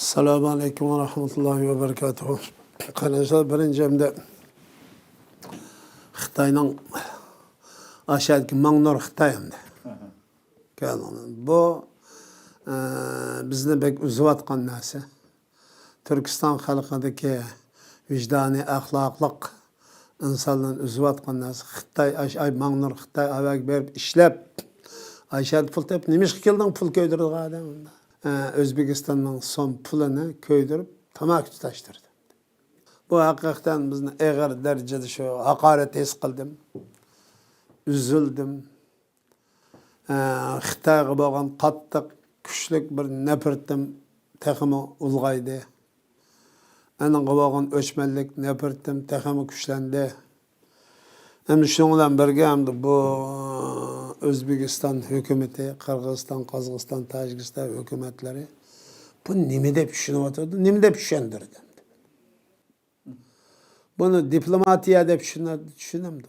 Assalamu alaikum ve rahmetullahi ve berekatuhu. Arkadaşlar birinci emde Xitay'ın aşağıdaki Mangnor Xitay emde. Bu bizni pek uzuvatkan nasi. Türkistan halkındaki vicdani, ahlaklık insanların uzuvatkan nasi. Xitay, aşağı Mangnor Xitay avak berip işlep aşağıda pul tep nemiş kildin pul köydürüldü adamında. Özbekistan'ın son pulunu köydürüp tamak tutaştırdı. Bu hakikaten bizni eğer derecede şu hakaret his kıldım. Üzüldüm. Xitayga bolgan qattiq kuchlik bir nefretim texmi ulg'aydi. Aniga bolgan o'chmanlik nefretim texmi kuchlanди. Endi shu bilan birga hamda bu O'zbekiston hukumati, Qirg'iziston, Tojikiston hukumatlari bu nima deb tushunyapti, nima deb tushundirdi. Bunu diplomatiya deb tushunamdi.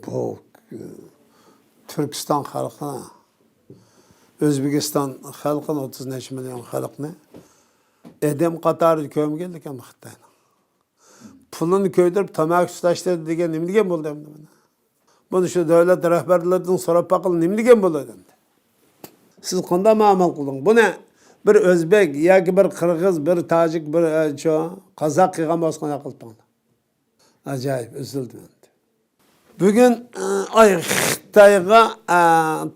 Bu Türkistan halkına, Özbekistan halkına 30 milyon halkını edem qatarı kömgeldik ama Xitay'ın. Pulunu köydürüp tamak tutaştırdı degen nima degen bo'ldi endi buni? Bunu şu devlet rahberlerinden sorap bakılın nima degen bo'ladi endi? Siz qanday muomala qiling? Buni bir Özbek yoki bir Qirg'iz, bir Tojik, bir Qozoq qilgan bo'lsa qilib tonglar. Ajoyib üzüldüm endi. Bugün Xitayga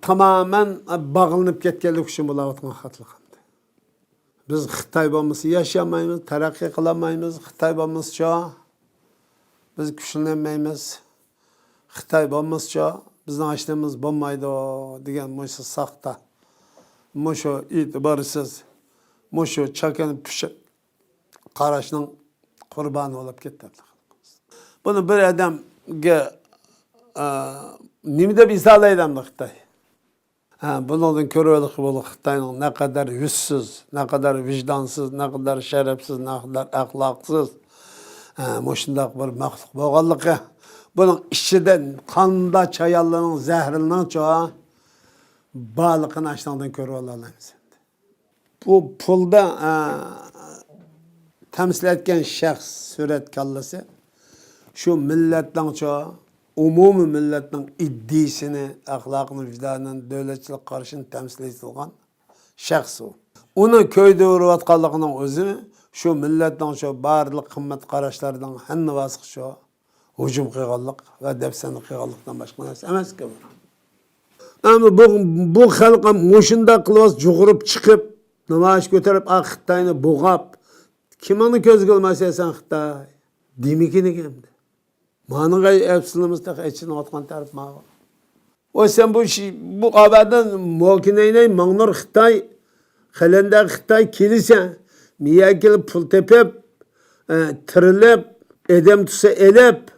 tamamen bağlanıp ketkenlik üçün bulayotgan xatlık. Biz Xitay bo'lmasa yaşamaymiz, taraqqiy qilolmaymiz. Xitay bo'lmasa biz kuchlanmaymiz. Xitay bo'lmasa bizning ashnamiz bo'lmaydi degan mushu saxta, mushu e'tiborsiz, mushu chakanib tushib qarashning qurboni bo'lib ketdi. Bunu bir adamga nima deb izohlaydi Xitoy? Bundan ko'raylik bu Xitoyning ne kadar yüzsüz, ne kadar vicdansız, ne kadar şerefsiz, ne kadar ahlaksız, şundaq bir maxluq bo'lganligi. Bunun içinden qanda çayallının zehrinden çoğa balıqını açtığından körü olalıyız. Bu pulda temsil etken şəxs suret kallası şu milletten çoğa umumi milletin iddisini, ahlakını, vicdanını, devletçilik karşını temsil edilen şəxs o. Onun köyde uğravatkallıqının özü şu milletten şu barlık kımmet karışlardan henne vasıq şu hücum kıygallık ve defseni kıygallıktan başka neyse emez ki bu. Ama bu halka muşunda kılıvaz cuğurup çıkıp namaş götürüp Xitayını boğap kim onu köz kılmasa sen Xitay demekini gemdi. Manıgay efsunumuzda için otkan tarif mağı. O sen bu abadan muhakineyle Mangnor Xitay, Xelender Xitay kilise, miyakil pul tepep, tirilip, edem tutsa elep,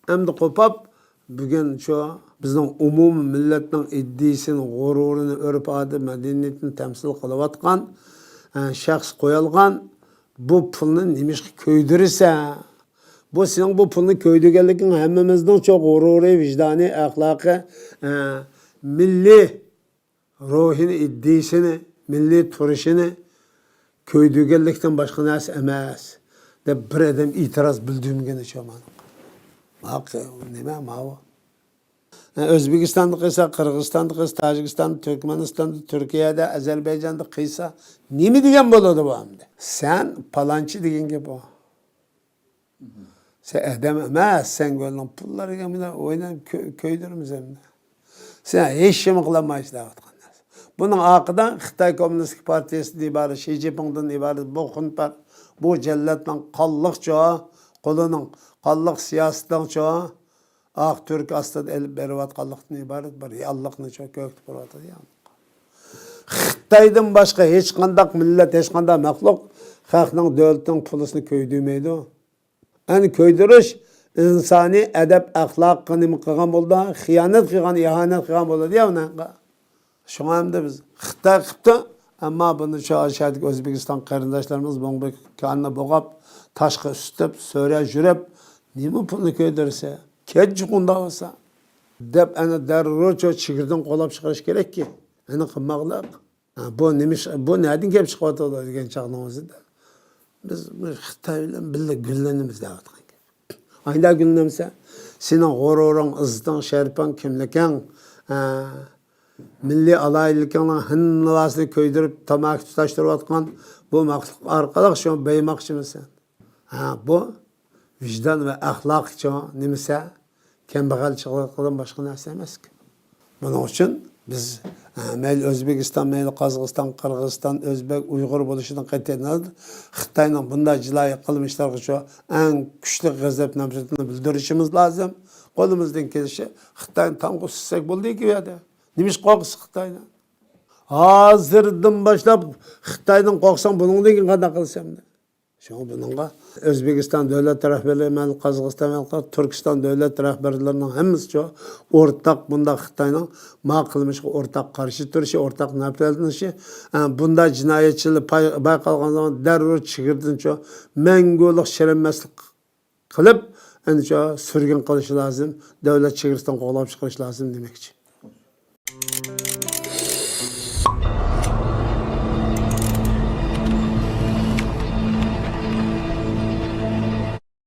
hem de kopap, bugün şu bizden umumi milletin iddisini, gururunu örüp adı, medeniyetini temsil kılıvatkan, şahs koyalgan, bu pulunu nimiş köydürürse, bu senin bu pulunu köydügellikin hemmimizden çok gururi, vicdani, ahlakı, milli ruhini, iddisini, milli turuşunu köydügellikten başka nesi emez. De bir adam itiraz bildiğim gene çoğuman. Bak neme mava. Özbekistan'da kıysa, Kırgızistan'da kıysa, Tacikistan'da, Türkmenistan'da, Türkiye'de, Azerbaycan'da kıysa nemi diyen boladı bu hamdi? Sen palançı diyen gibi bu. Sen edemez, sen gönlün pulları gemine oynayıp köydürümüz emine. Sen hiç şey mi kılamayız dağıtkan. Bunun akıdan Xitay Komünist Partiyasi'den ibaret, Xi Jinping'den ibaret bu hunpar, bu cellatdan qalliq çoğa, kolunun qalliq siyasetten çoğa, Türk aslında elip berivatqanlıqdan ibaret bir yallıqını çok köktü buradı. Xitay'dan başka hiç qandaq millet, hiç qandaq məxluq, xalqның dövlətin pulusunu köydürmeydi o. Yani köydürüş, insani edep, ahlak, qanımı qıgan oldu, xiyanet qıgan, ihanet qıgan oldu diye ona. Şuna hem de biz Xitay qıptı, ama bunu şu aşağıdaki Özbekistan qarindaşlarımız bunu kanına boğap, taşqa üstüp, söyle jürep, nima pulunu köydürse, ketçi qunda olsa, dep ana derroço çikirdin qolap çıkarış gerek ki, ana qımmaqlaq. Bu neymiş, bu nereden kelip çıkıp degan chaqning o'zida biz Xitoy bilan birga gullanamiz deyotgan. Ayda gullansa, sening g'ururing, izziting, sharping, kimliging, milliy alaylikingning hinvasini ko'ydirib, tamaki tutashtirayotgan bu maxluq orqali shu beymoqchimisan. Bu vijdon va axloqcha nimasa kambag'alchilikdan boshqa narsa emas. Buning uchun biz mayli O'zbekiston, mayli Qozog'iston, Qirg'iziston, O'zbek, Uyg'ur bo'lishidan qat'iy nazar Xitoyning bunday jinoiy qilmishlariga shu eng kuchli g'azab nafratini bildirishimiz lozim. Qo'limizdan kelishi Xitoyni tanqid qilsak bo'ldi-ku yerda. Nimish qo'rqsiz Xitoydan? Hozirdan boshlab Xitoydan qo'rqsam buningdan keyin qanday qilsam-da? Şu bununla Özbekistan devlet rahberleri, Kazakistan ve Türkistan devlet rahberlerinin hemisi ortak bunda Xitayning ma qilmish ortak qarshi turishi, ortak nafratlanishi, bunda jinoyatchilik bayqalgan zaman darrov chigirtincha mangulik shirinmaslik qilib, endi surgun qilish lozim, davlat chegirasidan qo'g'lab chiqarish lozim demoqchi.